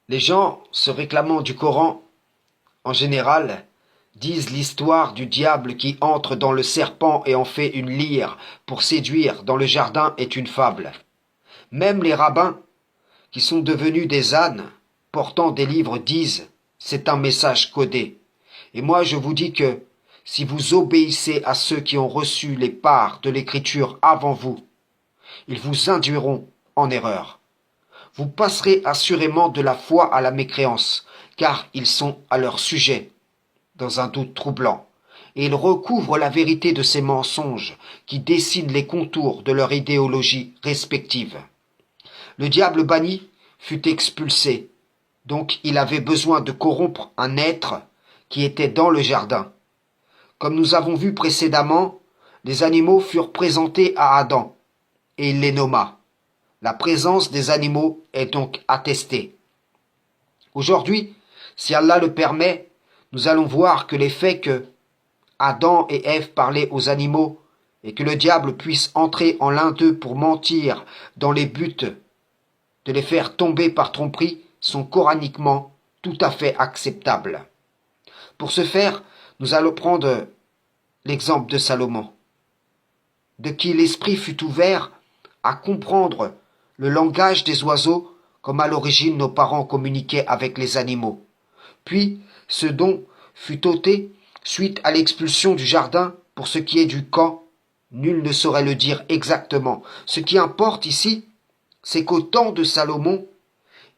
Les gens, se réclamant du Coran, en général, disent l'histoire du diable qui entre dans le serpent et en fait une lyre pour séduire dans le jardin est une fable. Même les rabbins, qui sont devenus des ânes, portant des livres, disent c'est un message codé. Et moi je vous dis que si vous obéissez à ceux qui ont reçu les parts de l'écriture avant vous, ils vous induiront en erreur. Vous passerez assurément de la foi à la mécréance, car ils sont à leur sujet dans un doute troublant, et ils recouvrent la vérité de ces mensonges qui dessinent les contours de leur idéologie respective. Le diable banni fut expulsé, donc il avait besoin de corrompre un être qui était dans le jardin. Comme nous avons vu précédemment, les animaux furent présentés à Adam, et il les nomma. La présence des animaux est donc attestée. Aujourd'hui, si Allah le permet, nous allons voir que les faits que Adam et Ève parlaient aux animaux et que le diable puisse entrer en l'un d'eux pour mentir dans les buts de les faire tomber par tromperie sont coraniquement tout à fait acceptables. Pour ce faire, nous allons prendre l'exemple de Salomon, de qui l'esprit fut ouvert à comprendre le langage des oiseaux comme à l'origine nos parents communiquaient avec les animaux. Puis ce don fut ôté suite à l'expulsion du jardin pour ce qui est du camp. Nul ne saurait le dire exactement. Ce qui importe ici, c'est qu'au temps de Salomon,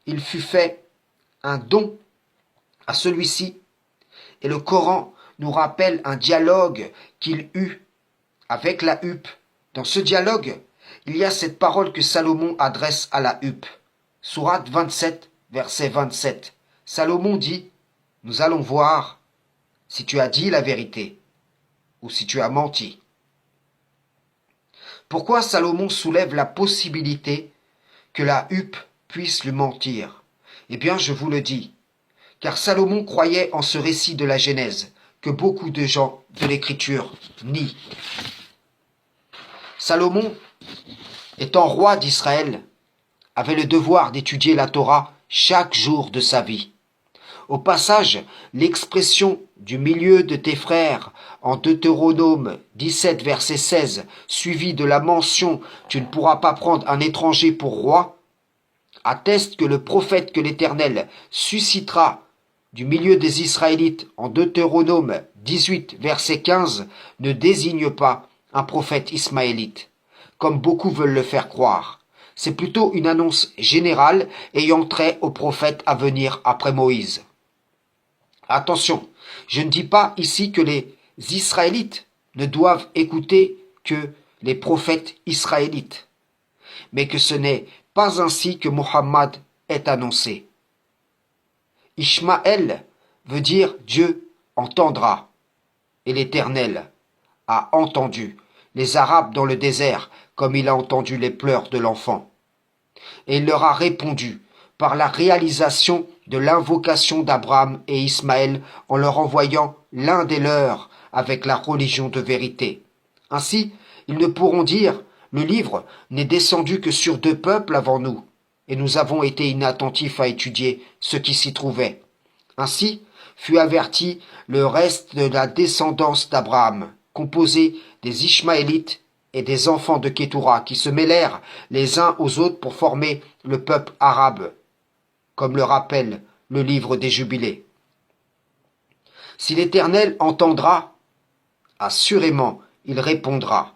il fut fait un don à celui-ci, et le Coran nous rappelle un dialogue qu'il eut avec la huppe. Dans ce dialogue, il y a cette parole que Salomon adresse à la huppe. Sourate 27, verset 27. Salomon dit, nous allons voir si tu as dit la vérité ou si tu as menti. Pourquoi Salomon soulève la possibilité que la huppe puisse lui mentir? Eh bien, je vous le dis, car Salomon croyait en ce récit de la Genèse que beaucoup de gens de l'Écriture nient. Salomon, étant roi d'Israël, avait le devoir d'étudier la Torah chaque jour de sa vie. Au passage, l'expression du milieu de tes frères en Deutéronome 17 verset 16, suivie de la mention tu ne pourras pas prendre un étranger pour roi, atteste que le prophète que l'Éternel suscitera du milieu des Israélites en Deutéronome 18 verset 15 ne désigne pas un prophète ismaélite, comme beaucoup veulent le faire croire. C'est plutôt une annonce générale ayant trait au prophète à venir après Moïse. Attention, je ne dis pas ici que les Israélites ne doivent écouter que les prophètes israélites, mais que ce n'est pas ainsi que Mohammed est annoncé. Ishmaël veut dire Dieu entendra, et l'Éternel a entendu les Arabes dans le désert comme il a entendu les pleurs de l'enfant. Et il leur a répondu par la réalisation de l'invocation d'Abraham et Ismaël en leur envoyant l'un des leurs avec la religion de vérité. Ainsi, ils ne pourront dire « Le livre n'est descendu que sur 2 peuples avant nous, et nous avons été inattentifs à étudier ce qui s'y trouvait. » Ainsi fut averti le reste de la descendance d'Abraham, composée des Ishmaélites et des enfants de Kétoura qui se mêlèrent les uns aux autres pour former le peuple arabe, comme le rappelle le livre des Jubilés. Si l'Éternel entendra, assurément il répondra.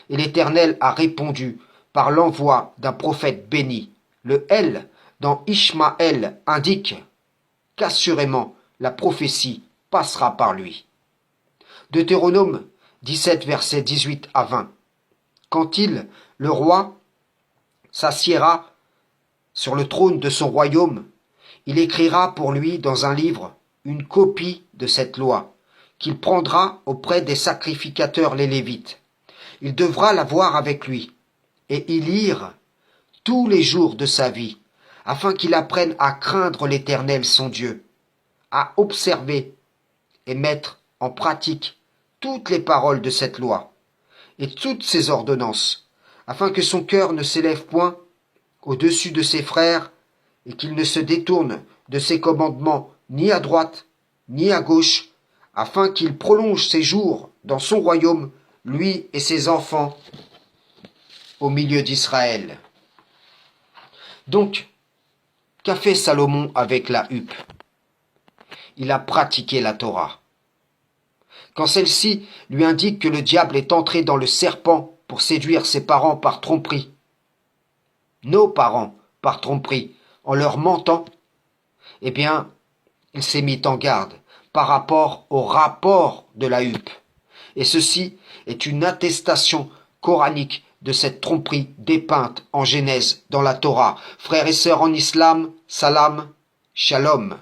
Et l'Éternel a répondu par l'envoi d'un prophète béni. Le El dans Ishmaël indique qu'assurément la prophétie passera par lui. Deutéronome 17 versets 18 à 20. Quand il, le roi, s'assiera sur le trône de son royaume, il écrira pour lui dans un livre une copie de cette loi, qu'il prendra auprès des sacrificateurs les Lévites. Il devra la voir avec lui, et y lire tous les jours de sa vie, afin qu'il apprenne à craindre l'Éternel son Dieu, à observer et mettre en pratique toutes les paroles de cette loi, et toutes ses ordonnances, afin que son cœur ne s'élève point au-dessus de ses frères et qu'il ne se détourne de ses commandements ni à droite ni à gauche, afin qu'il prolonge ses jours dans son royaume, lui et ses enfants, au milieu d'Israël. Donc, qu'a fait Salomon avec la huppe? Il a pratiqué la Torah. Quand celle-ci lui indique que le diable est entré dans le serpent pour séduire ses parents par tromperie, nos parents par tromperie, en leur mentant, eh bien, il s'est mis en garde par rapport au rapport de la huppe. Et ceci est une attestation coranique de cette tromperie dépeinte en Genèse dans la Torah. Frères et sœurs en islam, salam, shalom.